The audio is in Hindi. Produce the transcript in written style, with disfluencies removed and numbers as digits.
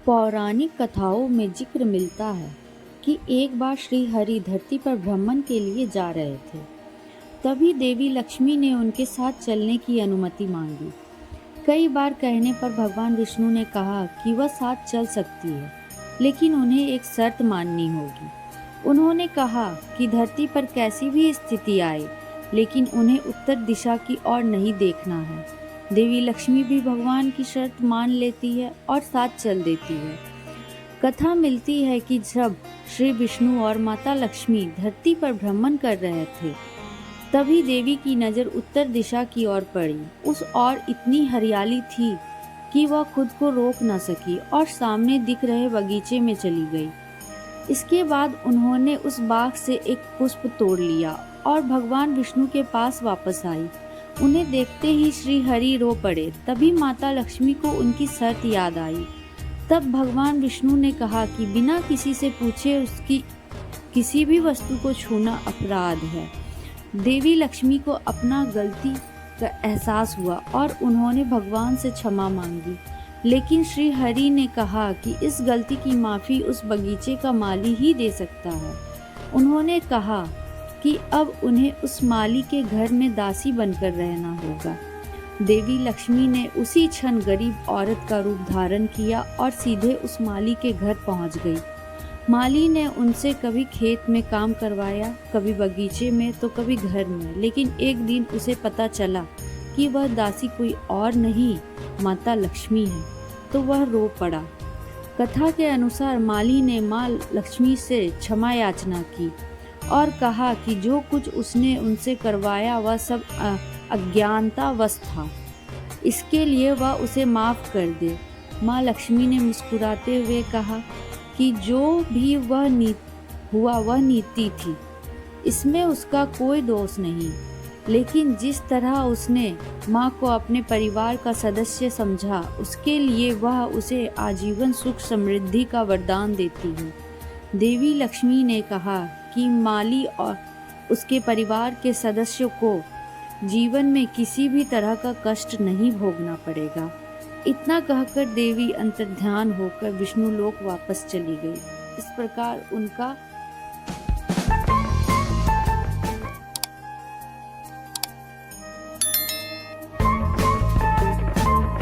पौराणिक कथाओं में जिक्र मिलता है कि एक बार श्री हरि धरती पर भ्रमण के लिए जा रहे थे। तभी देवी लक्ष्मी ने उनके साथ चलने की अनुमति मांगी। कई बार कहने पर भगवान विष्णु ने कहा कि वह साथ चल सकती है, लेकिन उन्हें एक शर्त माननी होगी। उन्होंने कहा कि धरती पर कैसी भी स्थिति आए, लेकिन उन्हें उत्तर दिशा की ओर नहीं देखना है। देवी लक्ष्मी भी भगवान की शर्त मान लेती है और साथ चल देती है। कथा मिलती है कि जब श्री विष्णु और माता लक्ष्मी धरती पर भ्रमण कर रहे थे, तभी देवी की नज़र उत्तर दिशा की ओर पड़ी। उस ओर इतनी हरियाली थी कि वह खुद को रोक न सकी और सामने दिख रहे बगीचे में चली गई। इसके बाद उन्होंने उस बाग से एक पुष्प तोड़ लिया और भगवान विष्णु के पास वापस आई। उन्हें देखते ही श्री हरि रो पड़े। तभी माता लक्ष्मी को उनकी शर्त याद आई। तब भगवान विष्णु ने कहा कि बिना किसी से पूछे उसकी किसी भी वस्तु को छूना अपराध है। देवी लक्ष्मी को अपना गलती का एहसास हुआ और उन्होंने भगवान से क्षमा मांगी। लेकिन श्री हरि ने कहा कि इस गलती की माफ़ी उस बगीचे का माली ही दे सकता है। उन्होंने कहा कि अब उन्हें उस माली के घर में दासी बनकर रहना होगा। देवी लक्ष्मी ने उसी क्षण गरीब औरत का रूप धारण किया और सीधे उस माली के घर पहुंच गई। माली ने उनसे कभी खेत में काम करवाया, कभी बगीचे में तो कभी घर में। लेकिन एक दिन उसे पता चला कि वह दासी कोई और नहीं, माता लक्ष्मी है, तो वह रो पड़ा। कथा के अनुसार माली ने माँ लक्ष्मी से क्षमा याचना की और कहा कि जो कुछ उसने उनसे करवाया वह सब अज्ञानतावश था, इसके लिए वह उसे माफ़ कर दे। माँ लक्ष्मी ने मुस्कुराते हुए कहा कि जो भी हुआ वह नीति थी, इसमें उसका कोई दोष नहीं। लेकिन जिस तरह उसने माँ को अपने परिवार का सदस्य समझा, उसके लिए वह उसे आजीवन सुख समृद्धि का वरदान देती है। देवी लक्ष्मी ने कहा कि माली और उसके परिवार के सदस्यों को जीवन में किसी भी तरह का कष्ट नहीं भोगना पड़ेगा। इतना कहकर देवी अंतर्ध्यान होकर विष्णु लोक वापस चली गई। इस प्रकार उनका